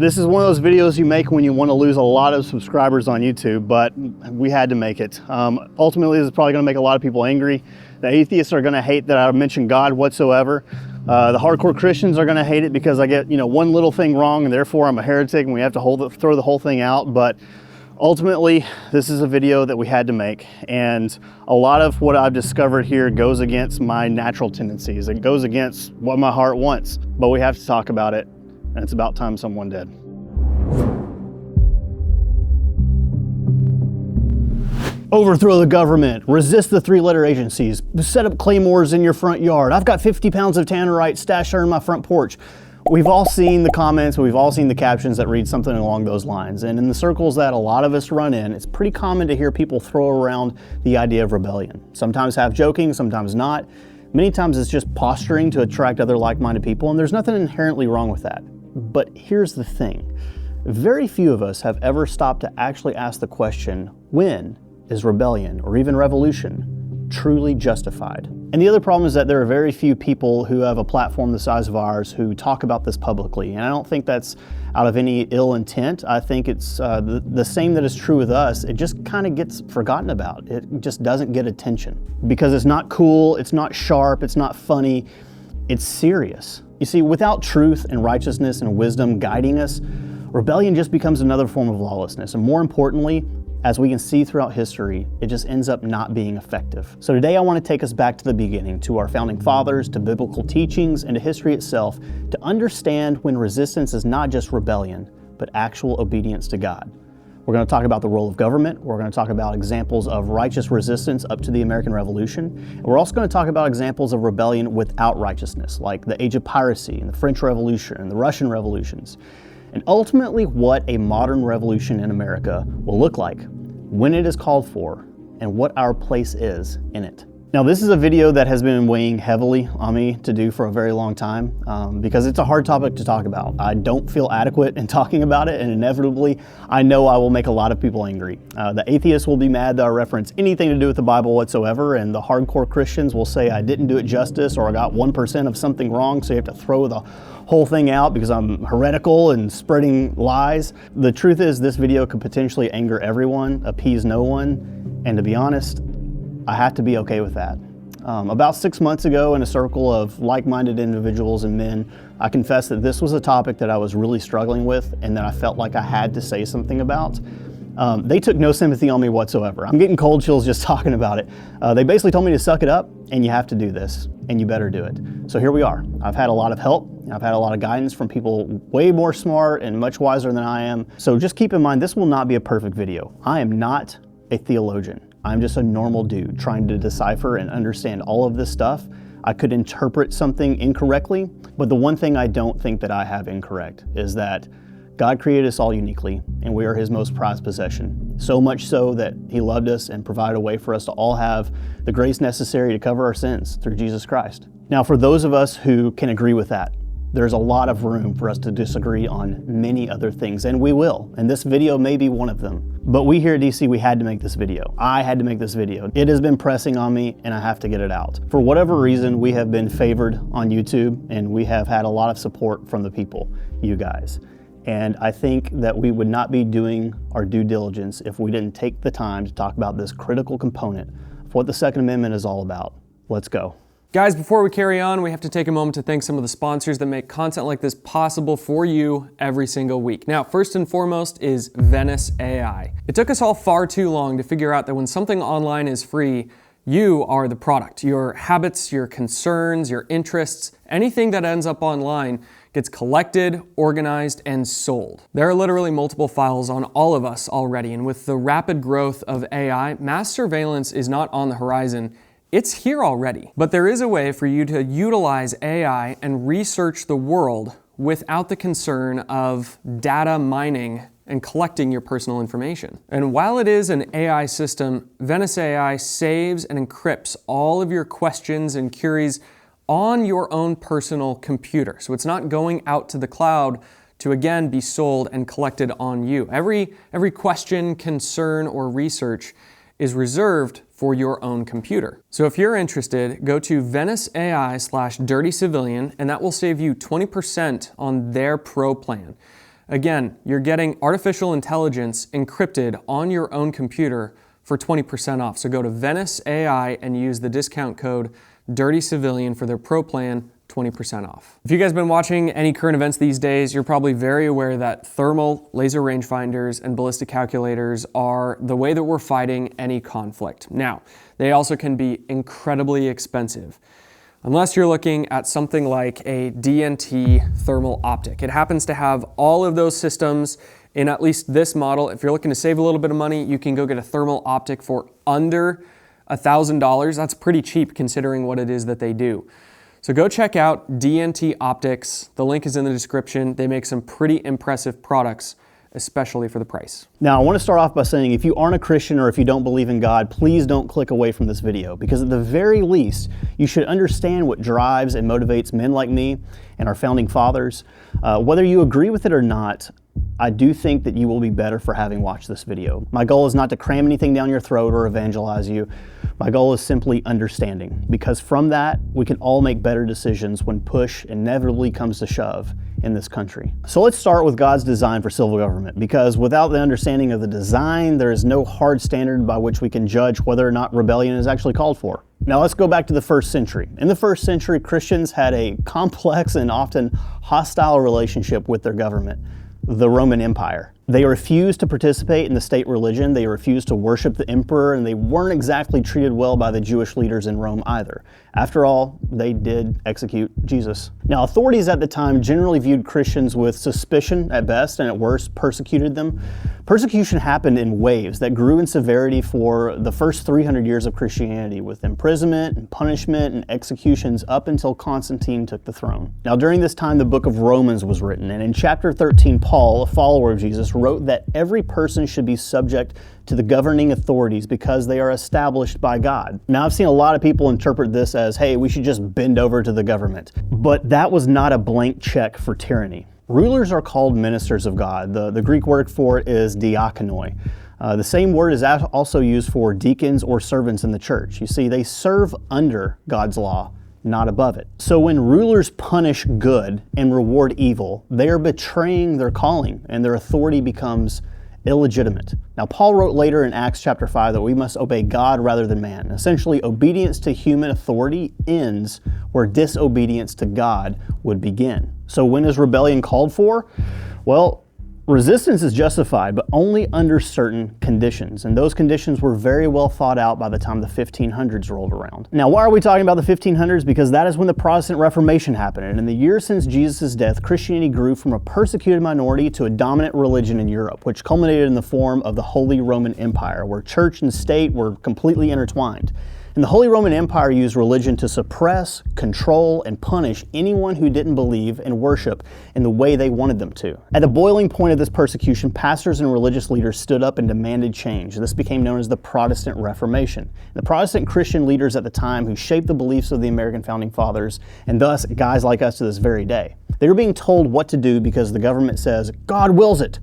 This is one of those videos you make when you want to lose a lot of subscribers on YouTube, but we had to make it. Ultimately, this is probably going to make a lot of people angry. The atheists are going to hate that I mentioned God whatsoever. The hardcore Christians are going to hate it because I get, one little thing wrong and therefore I'm a heretic and we have to throw the whole thing out. But ultimately, this is a video that we had to make, and a lot of what I've discovered here goes against my natural tendencies. It goes against what my heart wants, but we have to talk about it, and it's about time someone did. Overthrow the government, resist the three-letter agencies, set up claymores in your front yard. I've got 50 pounds of tannerite stashed under my front porch. We've all seen the comments, we've all seen the captions that read something along those lines. And in the circles that a lot of us run in, it's pretty common to hear people throw around the idea of rebellion. Sometimes half joking, sometimes not. Many times it's just posturing to attract other like-minded people, and there's nothing inherently wrong with that. But here's the thing. Very few of us have ever stopped to actually ask the question, when is rebellion or even revolution truly justified? And the other problem is that there are very few people who have a platform the size of ours who talk about this publicly. And I don't think that's out of any ill intent. I think it's the same that is true with us. It just kind of gets forgotten about. It just doesn't get attention because it's not cool, it's not sharp, it's not funny, it's serious. You see, without truth and righteousness and wisdom guiding us, rebellion just becomes another form of lawlessness. And more importantly, as we can see throughout history, it just ends up not being effective. So today I want to take us back to the beginning, to our founding fathers, to biblical teachings, and to history itself, to understand when resistance is not just rebellion, but actual obedience to God. We're going to talk about the role of government. We're going to talk about examples of righteous resistance up to the American Revolution. And we're also going to talk about examples of rebellion without righteousness, like the Age of Piracy and the French Revolution and the Russian Revolutions. And ultimately what a modern revolution in America will look like, when it is called for, and what our place is in it. Now, this is a video that has been weighing heavily on me to do for a very long time because it's a hard topic to talk about. I don't feel adequate in talking about it, and inevitably, I know I will make a lot of people angry. The atheists will be mad that I reference anything to do with the Bible whatsoever, and the hardcore Christians will say I didn't do it justice or I got 1% of something wrong, so you have to throw the whole thing out because I'm heretical and spreading lies. The truth is, this video could potentially anger everyone, appease no one, and to be honest, I have to be okay with that. About 6 months ago, in a circle of like-minded individuals and men, I confessed that this was a topic that I was really struggling with and that I felt like I had to say something about. They took no sympathy on me whatsoever. I'm getting cold chills just talking about it. They basically told me to suck it up and you have to do this and you better do it. So here we are. I've had a lot of help. I've had a lot of guidance from people way more smart and much wiser than I am. So just keep in mind, this will not be a perfect video. I am not a theologian. I'm just a normal dude trying to decipher and understand all of this stuff. I could interpret something incorrectly, but the one thing I don't think that I have incorrect is that God created us all uniquely, and we are His most prized possession. So much so that He loved us and provided a way for us to all have the grace necessary to cover our sins through Jesus Christ. Now, for those of us who can agree with that, there's a lot of room for us to disagree on many other things, and we will, and this video may be one of them. But we here at DC, we had to make this video. I had to make this video. It has been pressing on me, and I have to get it out. For whatever reason, we have been favored on YouTube, and we have had a lot of support from the people, you guys. And I think that we would not be doing our due diligence if we didn't take the time to talk about this critical component of what the Second Amendment is all about. Let's go. Guys, before we carry on, we have to take a moment to thank some of the sponsors that make content like this possible for you every single week. Now, first and foremost is Venice AI. It took us all far too long to figure out that when something online is free, you are the product. Your habits, your concerns, your interests, anything that ends up online gets collected, organized, and sold. There are literally multiple files on all of us already, and with the rapid growth of AI, mass surveillance is not on the horizon. It's here already. But there is a way for you to utilize AI and research the world without the concern of data mining and collecting your personal information. And while it is an AI system, Venice AI saves and encrypts all of your questions and queries on your own personal computer. So it's not going out to the cloud to again be sold and collected on you. Every question, concern, or research is reserved for your own computer. So if you're interested, go to VeniceAI/DirtyCivilian, and that will save you 20% on their pro plan. Again, you're getting artificial intelligence encrypted on your own computer for 20% off. So go to Venice AI and use the discount code Dirty Civilian for their pro plan, 20% off. If you guys have been watching any current events these days, you're probably very aware that thermal, laser rangefinders, and ballistic calculators are the way that we're fighting any conflict. Now, they also can be incredibly expensive, unless you're looking at something like a DNT thermal optic. It happens to have all of those systems in at least this model. If you're looking to save a little bit of money, you can go get a thermal optic for under $1,000. That's pretty cheap considering what it is that they do. So go check out DNT Optics. The link is in the description. They make some pretty impressive products, especially for the price. Now, I want to start off by saying if you aren't a Christian or if you don't believe in God, please don't click away from this video, because at the very least, you should understand what drives and motivates men like me and our founding fathers. Whether you agree with it or not, I do think that you will be better for having watched this video. My goal is not to cram anything down your throat or evangelize you. My goal is simply understanding, because from that, we can all make better decisions when push inevitably comes to shove in this country. So let's start with God's design for civil government, because without the understanding of the design, there is no hard standard by which we can judge whether or not rebellion is actually called for. Now let's go back to the first century. In the first century, Christians had a complex and often hostile relationship with their government, the Roman Empire. They refused to participate in the state religion, they refused to worship the emperor, and they weren't exactly treated well by the Jewish leaders in Rome either. After all, they did execute Jesus. Now, authorities at the time generally viewed Christians with suspicion at best, and at worst, persecuted them. Persecution happened in waves that grew in severity for the first 300 years of Christianity, with imprisonment and punishment and executions up until Constantine took the throne. Now, during this time, the book of Romans was written, and in chapter 13, Paul, a follower of Jesus, wrote that every person should be subject to the governing authorities because they are established by God. Now, I've seen a lot of people interpret this as, hey, we should just bend over to the government. But that was not a blank check for tyranny. Rulers are called ministers of God. The Greek word for it is diakonoi. The same word is also used for deacons or servants in the church. You see, they serve under God's law, not above it. So when rulers punish good and reward evil, they are betraying their calling, and their authority becomes illegitimate. Now, Paul wrote later in Acts chapter 5 that we must obey God rather than man. Essentially, obedience to human authority ends where disobedience to God would begin. So when is rebellion called for? Well, resistance is justified, but only under certain conditions. And those conditions were very well thought out by the time the 1500s rolled around. Now, why are we talking about the 1500s? Because that is when the Protestant Reformation happened. And in the years since Jesus' death, Christianity grew from a persecuted minority to a dominant religion in Europe, which culminated in the form of the Holy Roman Empire, where church and state were completely intertwined. And the Holy Roman Empire used religion to suppress, control, and punish anyone who didn't believe and worship in the way they wanted them to. At the boiling point of this persecution, pastors and religious leaders stood up and demanded change. This became known as the Protestant Reformation. The Protestant Christian leaders at the time who shaped the beliefs of the American founding fathers, and thus guys like us to this very day. They were being told what to do because the government says, God wills it.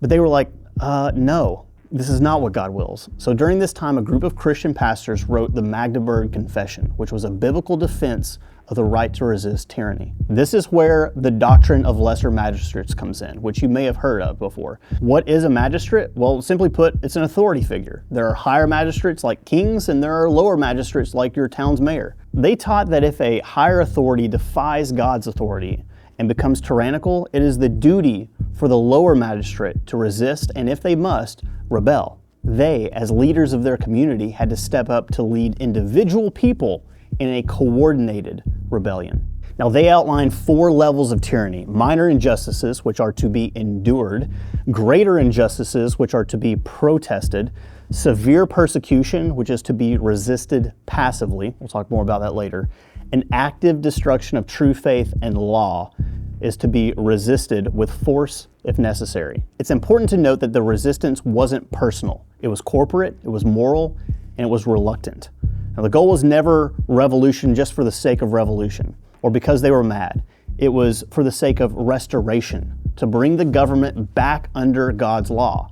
But they were like, no. This is not what God wills. So during this time, a group of Christian pastors wrote the Magdeburg Confession, which was a biblical defense of the right to resist tyranny. This is where the doctrine of lesser magistrates comes in, which you may have heard of before. What is a magistrate? Well, simply put, it's an authority figure. There are higher magistrates like kings, and there are lower magistrates like your town's mayor. They taught that if a higher authority defies God's authority and becomes tyrannical, it is the duty for the lower magistrate to resist, and if they must, rebel. They, as leaders of their community, had to step up to lead individual people in a coordinated rebellion. Now, they outlined 4 levels of tyranny: minor injustices, which are to be endured; greater injustices, which are to be protested; severe persecution, which is to be resisted passively. We'll talk more about that later. An active destruction of true faith and law is to be resisted with force if necessary. It's important to note that the resistance wasn't personal. It was corporate, it was moral, and it was reluctant. Now, the goal was never revolution just for the sake of revolution or because they were mad. It was for the sake of restoration, to bring the government back under God's law.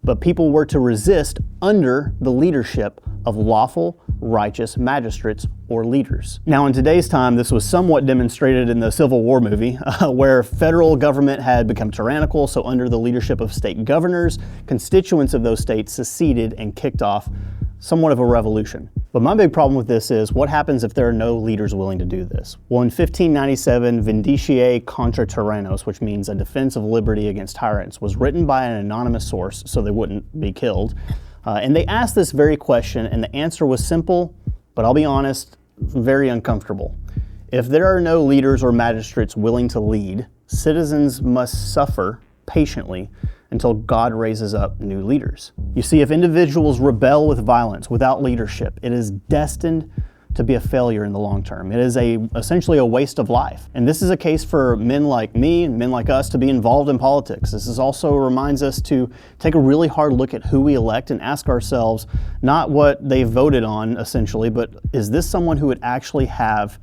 But people were to resist under the leadership of lawful, righteous magistrates or leaders. Now, in today's time, this was somewhat demonstrated in the Civil War movie, where federal government had become tyrannical, so under the leadership of state governors, constituents of those states seceded and kicked off somewhat of a revolution. But my big problem with this is, what happens if there are no leaders willing to do this? Well, in 1597, Vindiciae contra Tyrannos, which means a defense of liberty against tyrants, was written by an anonymous source so they wouldn't be killed. And they asked this very question, and the answer was simple, but I'll be honest, very uncomfortable. If there are no leaders or magistrates willing to lead, citizens must suffer patiently until God raises up new leaders. You see, if individuals rebel with violence without leadership, it is destined to be a failure in the long term. It is essentially a waste of life. And this is a case for men like me and men like us to be involved in politics. This also reminds us to take a really hard look at who we elect and ask ourselves not what they voted on essentially, but is this someone who would actually have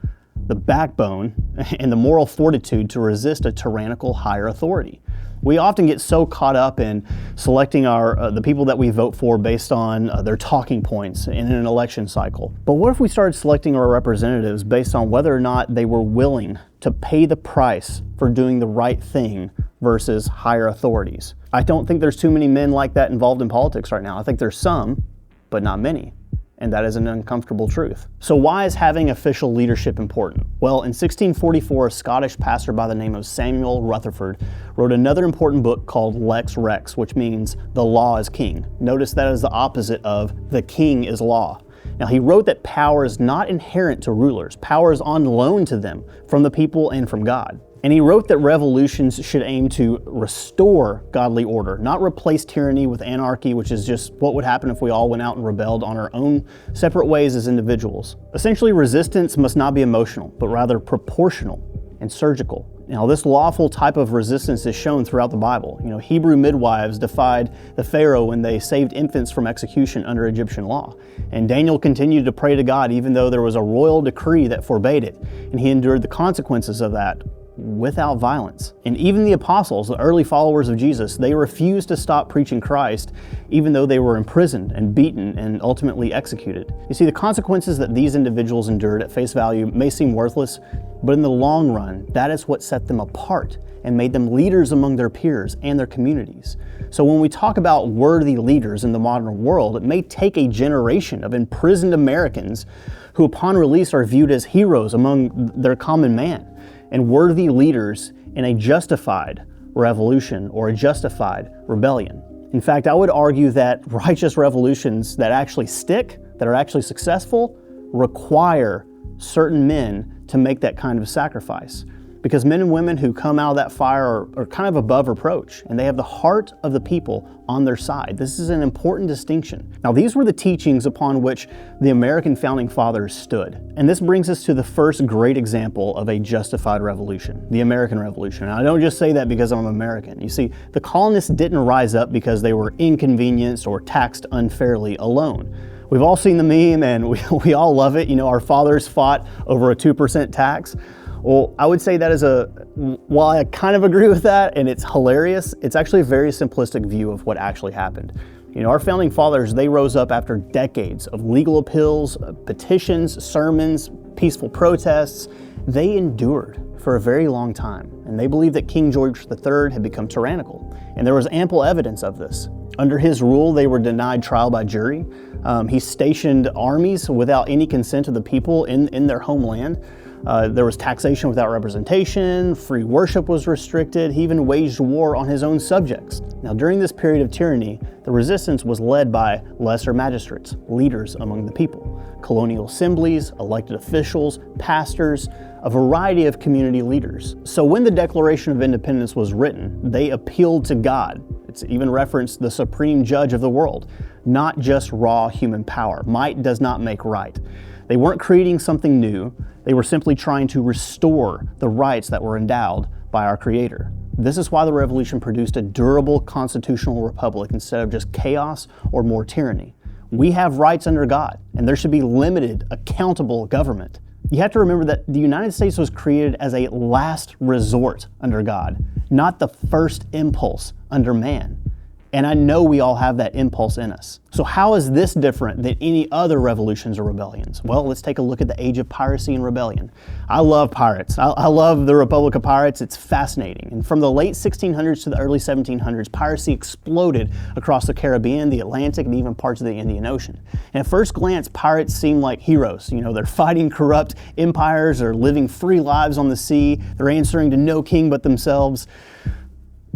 the backbone and the moral fortitude to resist a tyrannical higher authority? We often get so caught up in selecting the people that we vote for based on their talking points in an election cycle. But what if we started selecting our representatives based on whether or not they were willing to pay the price for doing the right thing versus higher authorities? I don't think there's too many men like that involved in politics right now. I think there's some, but not many. And that is an uncomfortable truth. So why is having official leadership important? Well, in 1644, a Scottish pastor by the name of Samuel Rutherford wrote another important book called Lex Rex, which means the law is king. Notice that is the opposite of the king is law. Now, he wrote that power is not inherent to rulers. Power is on loan to them from the people and from God. And he wrote that revolutions should aim to restore godly order, not replace tyranny with anarchy, which is just what would happen if we all went out and rebelled on our own separate ways as individuals. Essentially, resistance must not be emotional, but rather proportional and surgical. Now, this lawful type of resistance is shown throughout the Bible. Hebrew midwives defied the Pharaoh when they saved infants from execution under Egyptian law. And Daniel continued to pray to God even though there was a royal decree that forbade it. And he endured the consequences of that without violence. And even the apostles, the early followers of Jesus, they refused to stop preaching Christ even though they were imprisoned and beaten and ultimately executed. You see, the consequences that these individuals endured at face value may seem worthless, but in the long run, that is what set them apart and made them leaders among their peers and their communities. So when we talk about worthy leaders in the modern world, it may take a generation of imprisoned Americans who upon release are viewed as heroes among their common man, and worthy leaders in a justified revolution or a justified rebellion. In fact, I would argue that righteous revolutions that actually stick, that are actually successful, require certain men to make that kind of sacrifice. Because men and women who come out of that fire are kind of above reproach, and they have the heart of the people on their side. This is an important distinction. Now, these were the teachings upon which the American founding fathers stood. And this brings us to the first great example of a justified revolution, the American Revolution. And I don't just say that because I'm American. You see, the colonists didn't rise up because they were inconvenienced or taxed unfairly alone. We've all seen the meme, and we all love it. Our fathers fought over a 2% tax. Well, I would say that while I kind of agree with that and it's hilarious, it's actually a very simplistic view of what actually happened. Our founding fathers, they rose up after decades of legal appeals, petitions, sermons, peaceful protests. They endured for a very long time, and they believed that King George III had become tyrannical, and there was ample evidence of this. Under his rule, they were denied trial by jury. He stationed armies without any consent of the people in their homeland. There was taxation without representation, free worship was restricted, he even waged war on his own subjects. Now, during this period of tyranny, the resistance was led by lesser magistrates, leaders among the people, colonial assemblies, elected officials, pastors, a variety of community leaders. So when the Declaration of Independence was written, they appealed to God. It's even referenced the supreme judge of the world, not just raw human power. Might does not make right. They weren't creating something new. They were simply trying to restore the rights that were endowed by our Creator. This is why the revolution produced a durable constitutional republic instead of just chaos or more tyranny. We have rights under God, and there should be limited, accountable government. You have to remember that the United States was created as a last resort under God, not the first impulse under man. And I know we all have that impulse in us. So how is this different than any other revolutions or rebellions? Well, let's take a look at the age of piracy and rebellion. I love pirates. I love the Republic of Pirates. It's fascinating. And from the late 1600s to the early 1700s, piracy exploded across the Caribbean, the Atlantic, and even parts of the Indian Ocean. And at first glance, pirates seem like heroes. You know, they're fighting corrupt empires or living free lives on the sea. They're answering to no king but themselves.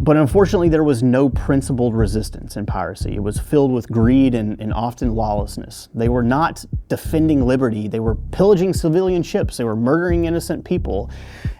But unfortunately, there was no principled resistance in piracy. It was filled with greed and often lawlessness. They were not defending liberty. They were pillaging civilian ships. They were murdering innocent people.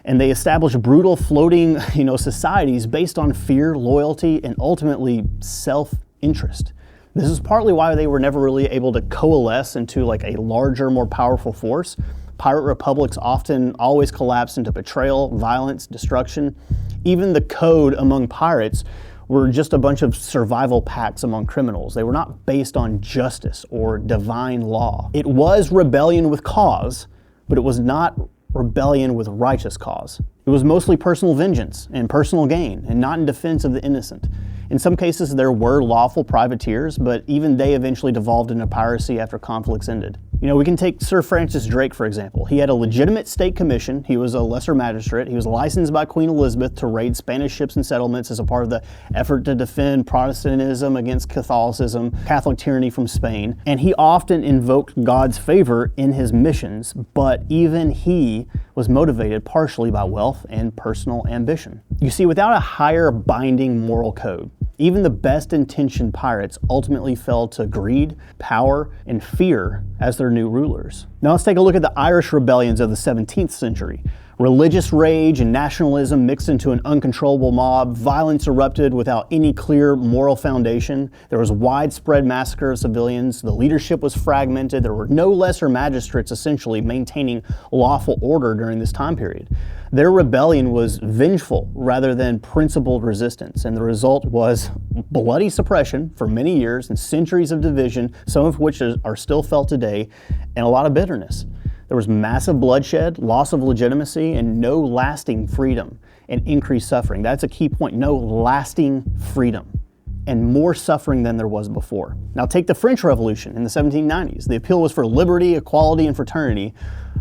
And they established brutal floating, societies based on fear, loyalty, and ultimately self-interest. This is partly why they were never really able to coalesce into like a larger, more powerful force. Pirate republics often always collapsed into betrayal, violence, destruction. Even the code among pirates were just a bunch of survival pacts among criminals. They were not based on justice or divine law. It was rebellion with cause, but it was not rebellion with righteous cause. It was mostly personal vengeance and personal gain, and not in defense of the innocent. In some cases, there were lawful privateers, but even they eventually devolved into piracy after conflicts ended. We can take Sir Francis Drake, for example. He had a legitimate state commission. He was a lesser magistrate. He was licensed by Queen Elizabeth to raid Spanish ships and settlements as a part of the effort to defend Protestantism against Catholicism, Catholic tyranny from Spain. And he often invoked God's favor in his missions, but even he was motivated partially by wealth and personal ambition. You see, without a higher binding moral code, even the best intentioned pirates ultimately fell to greed, power, and fear as their new rulers. Now let's take a look at the Irish rebellions of the 17th century. Religious rage and nationalism mixed into an uncontrollable mob. Violence erupted without any clear moral foundation. There was widespread massacre of civilians. The leadership was fragmented. There were no lesser magistrates essentially maintaining lawful order during this time period. Their rebellion was vengeful rather than principled resistance, and the result was bloody suppression for many years and centuries of division, some of which are still felt today, and a lot of bitterness. There was massive bloodshed, loss of legitimacy, and no lasting freedom and increased suffering. That's a key point, no lasting freedom and more suffering than there was before. Now take the French Revolution in the 1790s. The appeal was for liberty, equality, and fraternity,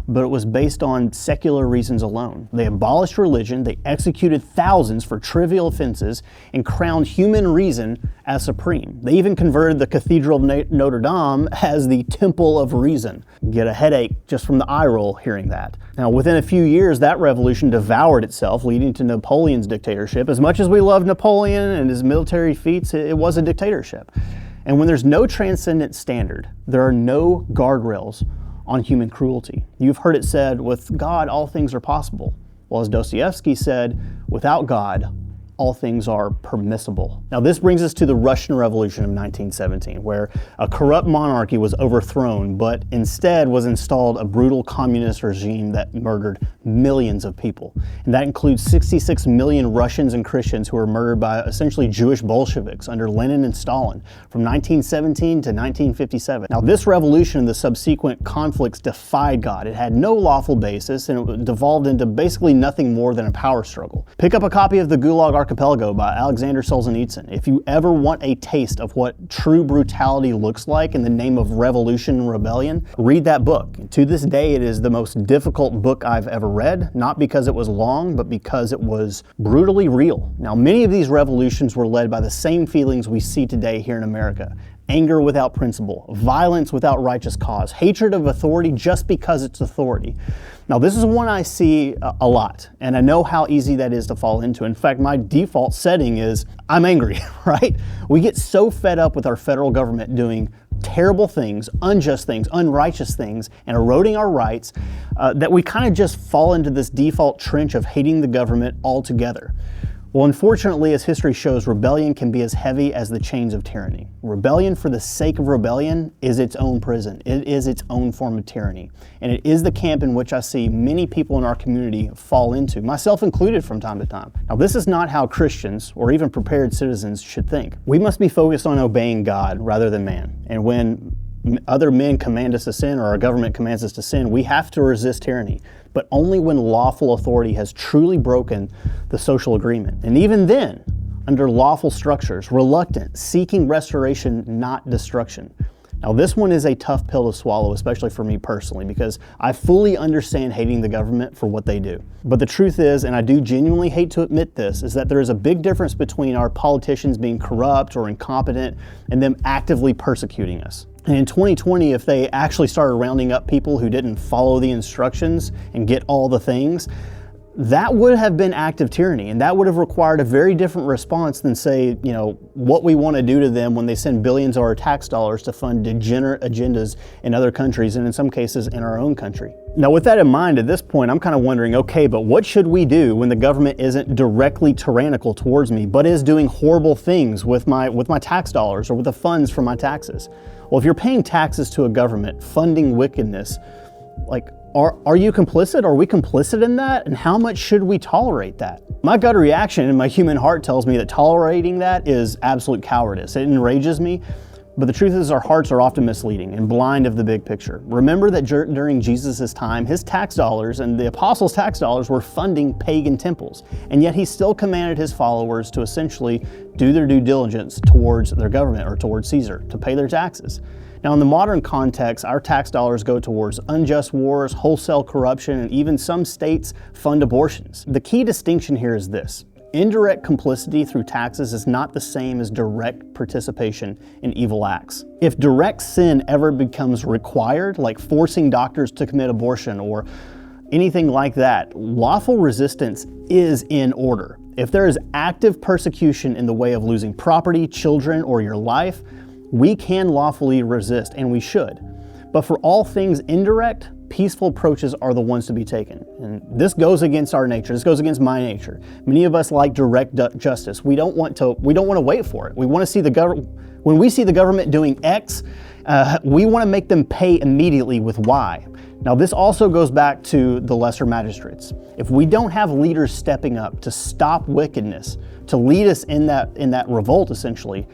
but it was based on secular reasons alone. They abolished religion, they executed thousands for trivial offenses, and crowned human reason as supreme. They even converted the Cathedral of Notre Dame as the Temple of Reason. Get a headache just from the eye roll hearing that. Now, within a few years, that revolution devoured itself, leading to Napoleon's dictatorship. As much as we love Napoleon and his military feats, it was a dictatorship. And when there's no transcendent standard, there are no guardrails on human cruelty. You've heard it said, with God, all things are possible. Well, as Dostoevsky said, without God, all things are permissible. Now this brings us to the Russian Revolution of 1917, where a corrupt monarchy was overthrown, but instead was installed a brutal communist regime that murdered millions of people. And that includes 66 million Russians and Christians who were murdered by essentially Jewish Bolsheviks under Lenin and Stalin from 1917 to 1957. Now this revolution and the subsequent conflicts defied God. It had no lawful basis, and it devolved into basically nothing more than a power struggle. Pick up a copy of the Gulag Archipelago by Alexander Solzhenitsyn. If you ever want a taste of what true brutality looks like in the name of revolution and rebellion, read that book. And to this day, it is the most difficult book I've ever read, not because it was long, but because it was brutally real. Now, many of these revolutions were led by the same feelings we see today here in America. Anger without principle, violence without righteous cause, hatred of authority just because it's authority. Now, this is one I see a lot, and I know how easy that is to fall into. In fact, my default setting is I'm angry, right? We get so fed up with our federal government doing terrible things, unjust things, unrighteous things, and eroding our rights that we kind of just fall into this default trench of hating the government altogether. Well, unfortunately, as history shows, rebellion can be as heavy as the chains of tyranny. Rebellion for the sake of rebellion is its own prison. It is its own form of tyranny. And it is the camp in which I see many people in our community fall into, myself included from time to time. Now, this is not how Christians or even prepared citizens should think. We must be focused on obeying God rather than man. And when other men command us to sin, or our government commands us to sin, we have to resist tyranny, but only when lawful authority has truly broken the social agreement. And even then, under lawful structures, reluctant, seeking restoration, not destruction. Now, this one is a tough pill to swallow, especially for me personally, because I fully understand hating the government for what they do. But the truth is, and I do genuinely hate to admit this, is that there is a big difference between our politicians being corrupt or incompetent and them actively persecuting us. And in 2020, if they actually started rounding up people who didn't follow the instructions and get all the things, that would have been active tyranny, and that would have required a very different response than, say, what we want to do to them when they send billions of our tax dollars to fund degenerate agendas in other countries, and in some cases in our own country. Now, with that in mind, at this point, I'm kind of wondering, okay, but what should we do when the government isn't directly tyrannical towards me, but is doing horrible things with my tax dollars or with the funds from my taxes? Well, if you're paying taxes to a government funding wickedness, are you complicit? Are we complicit in that? And how much should we tolerate that? My gut reaction and my human heart tells me that tolerating that is absolute cowardice. It enrages me, but the truth is our hearts are often misleading and blind of the big picture. Remember that during Jesus' time, his tax dollars and the apostles' tax dollars were funding pagan temples, and yet he still commanded his followers to essentially do their due diligence towards their government or towards Caesar, to pay their taxes. Now, in the modern context, our tax dollars go towards unjust wars, wholesale corruption, and even some states fund abortions. The key distinction here is this: indirect complicity through taxes is not the same as direct participation in evil acts. If direct sin ever becomes required, like forcing doctors to commit abortion or anything like that, lawful resistance is in order. If there is active persecution in the way of losing property, children, or your life, we can lawfully resist, and we should. But for all things indirect, peaceful approaches are the ones to be taken. And this goes against our nature. This goes against my nature. Many of us like direct justice. We don't want to wait for it. We want to see when we see the government doing X, we want to make them pay immediately with Y. Now, this also goes back to the lesser magistrates. If we don't have leaders stepping up to stop wickedness, to lead us in that revolt, essentially,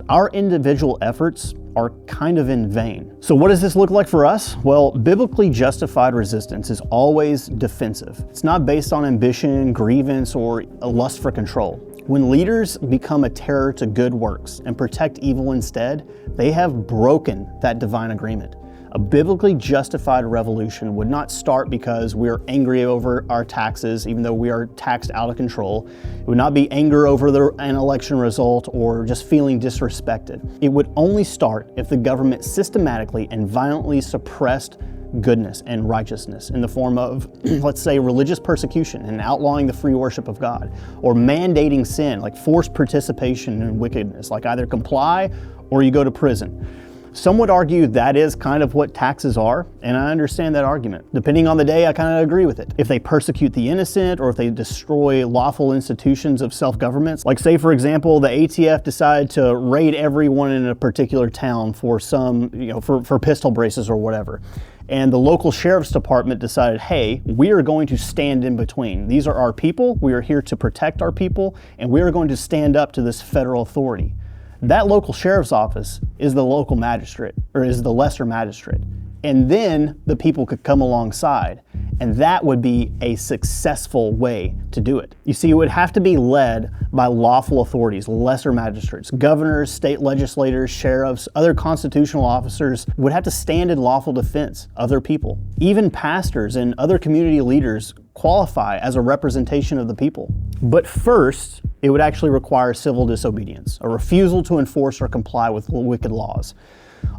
our individual efforts are kind of in vain. So what does this look like for us? Well, biblically justified resistance is always defensive. It's not based on ambition, grievance, or a lust for control. When leaders become a terror to good works and protect evil instead, they have broken that divine agreement. A biblically justified revolution would not start because we're angry over our taxes, even though we are taxed out of control. It would not be anger over an election result or just feeling disrespected. It would only start if the government systematically and violently suppressed goodness and righteousness in the form of, let's say, religious persecution and outlawing the free worship of God, or mandating sin, like forced participation in wickedness, like either comply or you go to prison. Some would argue that is kind of what taxes are, and I understand that argument. Depending on the day, I kind of agree with it. If they persecute the innocent, or if they destroy lawful institutions of self-governments, like say, for example, the ATF decided to raid everyone in a particular town for for pistol braces or whatever. And the local sheriff's department decided, hey, we are going to stand in between. These are our people, we are here to protect our people, and we are going to stand up to this federal authority. That local sheriff's office is the local magistrate, or is the lesser magistrate. And then the people could come alongside, and that would be a successful way to do it. You see, it would have to be led by lawful authorities, lesser magistrates, governors, state legislators, sheriffs, other constitutional officers would have to stand in lawful defense of their people. Even pastors and other community leaders qualify as a representation of the people. But first, it would actually require civil disobedience, a refusal to enforce or comply with wicked laws.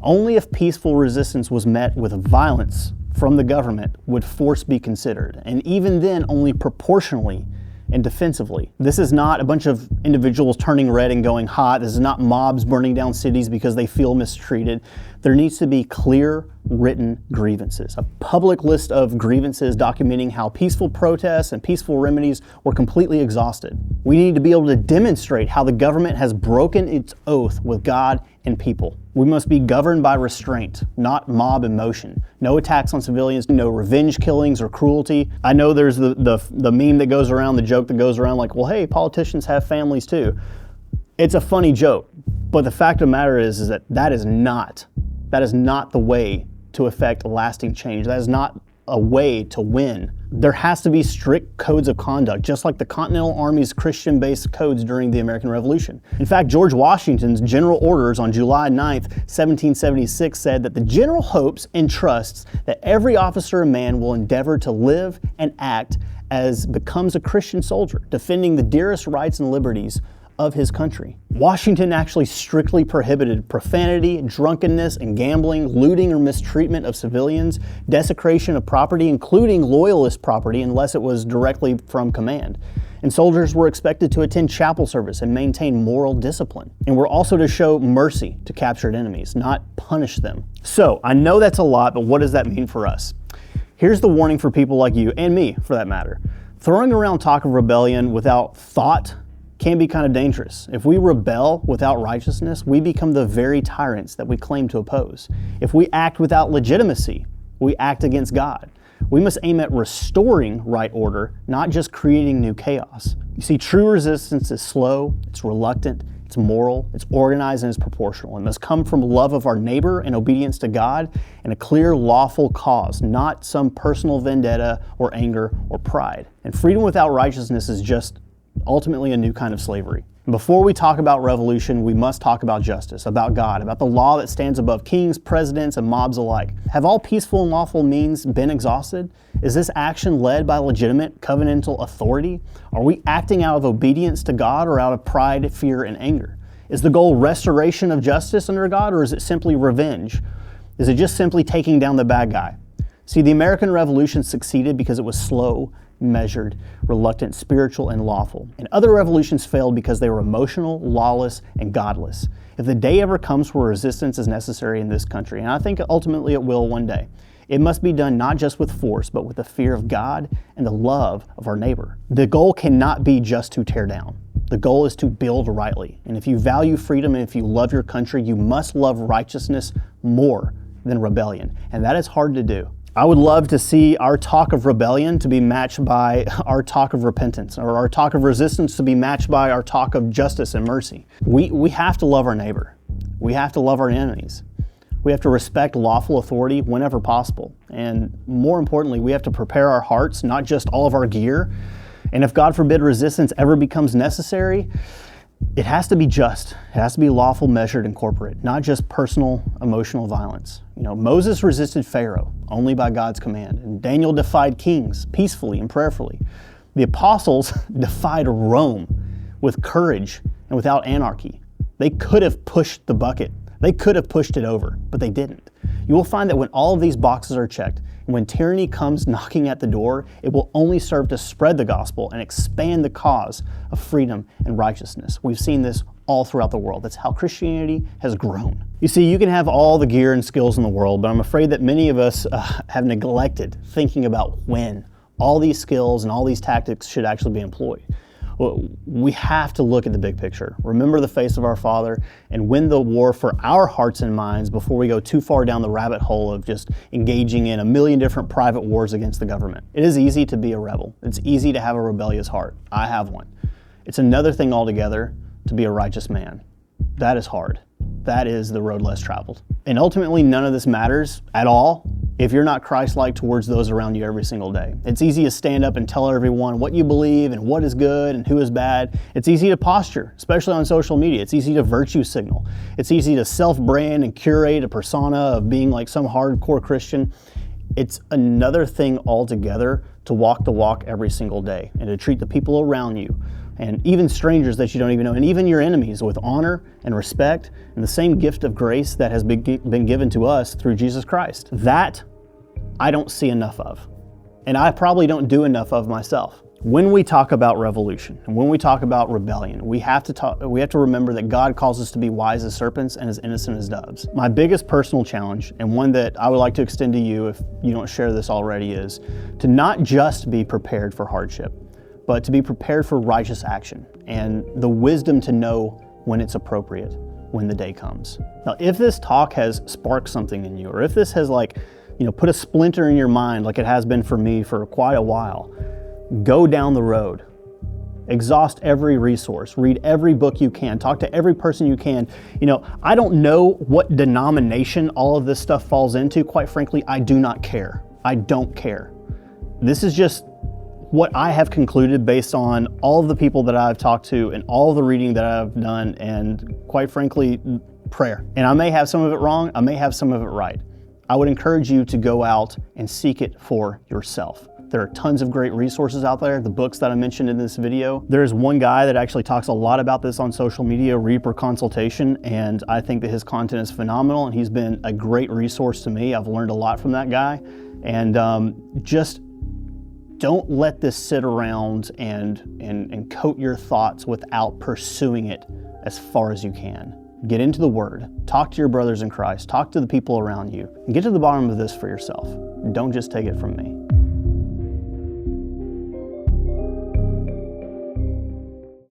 Only if peaceful resistance was met with violence from the government would force be considered, and even then only proportionally and defensively. This is not a bunch of individuals turning red and going hot. This is not mobs burning down cities because they feel mistreated. There needs to be clear written grievances, a public list of grievances documenting how peaceful protests and peaceful remedies were completely exhausted. We need to be able to demonstrate how the government has broken its oath with God and people. We must be governed by restraint, not mob emotion. No attacks on civilians, no revenge killings or cruelty. I know there's the meme that goes around, the joke that goes around like, well, hey, politicians have families too. It's a funny joke, but the fact of the matter is that is not the way to effect lasting change. That is not a way to win There has to be strict codes of conduct, just like the Continental Army's Christian-based codes during the American Revolution. In fact, George Washington's General Orders on July 9th, 1776 said that the general hopes and trusts that every officer and man will endeavor to live and act as becomes a Christian soldier, defending the dearest rights and liberties of his country. Washington actually strictly prohibited profanity, drunkenness, and gambling, looting or mistreatment of civilians, desecration of property, including loyalist property, unless it was directly from command. And soldiers were expected to attend chapel service and maintain moral discipline. And were also to show mercy to captured enemies, not punish them. So, I know that's a lot, but what does that mean for us? Here's the warning for people like you, and me for that matter. Throwing around talk of rebellion without thought can be kind of dangerous. If we rebel without righteousness, we become the very tyrants that we claim to oppose. If we act without legitimacy, we act against God. We must aim at restoring right order, not just creating new chaos. You see, true resistance is slow, it's reluctant, it's moral, it's organized, and it's proportional. It must come from love of our neighbor and obedience to God and a clear, lawful cause, not some personal vendetta or anger or pride. And freedom without righteousness is just ultimately a new kind of slavery. Before we talk about revolution, we must talk about justice, about God, about the law that stands above kings, presidents, and mobs alike. Have all peaceful and lawful means been exhausted? Is this action led by legitimate covenantal authority? Are we acting out of obedience to God or out of pride, fear, and anger? Is the goal restoration of justice under God, or is it simply revenge? Is it just simply taking down the bad guy? See, the American Revolution succeeded because it was slow, measured, reluctant, spiritual, and lawful. And other revolutions failed because they were emotional, lawless, and godless. If the day ever comes where resistance is necessary in this country, and I think ultimately it will one day, it must be done not just with force, but with the fear of God and the love of our neighbor. The goal cannot be just to tear down. The goal is to build rightly. And if you value freedom and if you love your country, you must love righteousness more than rebellion. And that is hard to do. I would love to see our talk of rebellion to be matched by our talk of repentance, or our talk of resistance to be matched by our talk of justice and mercy. We have to love our neighbor. We have to love our enemies. We have to respect lawful authority whenever possible. And more importantly, we have to prepare our hearts, not just all of our gear. And if God forbid resistance ever becomes necessary, it has to be just. It has to be lawful, measured, and corporate, not just personal, emotional violence. Moses resisted Pharaoh only by God's command, and Daniel defied kings peacefully and prayerfully. The apostles defied Rome with courage and without anarchy. They could have pushed the bucket. They could have pushed it over, but they didn't. You will find that when all of these boxes are checked, and when tyranny comes knocking at the door, it will only serve to spread the gospel and expand the cause of freedom and righteousness. We've seen this all throughout the world. That's how Christianity has grown. You see, you can have all the gear and skills in the world, but I'm afraid that many of us have neglected thinking about when all these skills and all these tactics should actually be employed. We have to look at the big picture, remember the face of our Father, and win the war for our hearts and minds before we go too far down the rabbit hole of just engaging in a million different private wars against the government. It is easy to be a rebel. It's easy to have a rebellious heart. I have one. It's another thing altogether to be a righteous man. That is hard. That is the road less traveled. And ultimately, none of this matters at all if you're not Christ-like towards those around you every single day. It's easy to stand up and tell everyone what you believe and what is good and who is bad. It's easy to posture, especially on social media. It's easy to virtue signal. It's easy to self-brand and curate a persona of being like some hardcore Christian. It's another thing altogether to walk the walk every single day and to treat the people around you and even strangers that you don't even know, and even your enemies, with honor and respect and the same gift of grace that has been given to us through Jesus Christ. That I don't see enough of, and I probably don't do enough of myself. When we talk about revolution and when we talk about rebellion, we have to remember that God calls us to be wise as serpents and as innocent as doves. My biggest personal challenge, and one that I would like to extend to you if you don't share this already, is to not just be prepared for hardship, but to be prepared for righteous action and the wisdom to know when it's appropriate, when the day comes. Now, if this talk has sparked something in you, or if this has put a splinter in your mind like it has been for me for quite a while, go down the road. Exhaust every resource, read every book you can, talk to every person you can. I don't know what denomination all of this stuff falls into. Quite frankly, I do not care. I don't care. This is just what I have concluded based on all of the people that I've talked to and all the reading that I've done, and quite frankly, prayer. And I may have some of it wrong, I may have some of it right. I would encourage you to go out and seek it for yourself. There are tons of great resources out there, the books that I mentioned in this video. There's one guy that actually talks a lot about this on social media, Reaper Consultation, and I think that his content is phenomenal, and he's been a great resource to me. I've learned a lot from that guy. And just don't let this sit around and coat your thoughts without pursuing it as far as you can. Get into the Word, talk to your brothers in Christ, talk to the people around you, and get to the bottom of this for yourself. Don't just take it from me.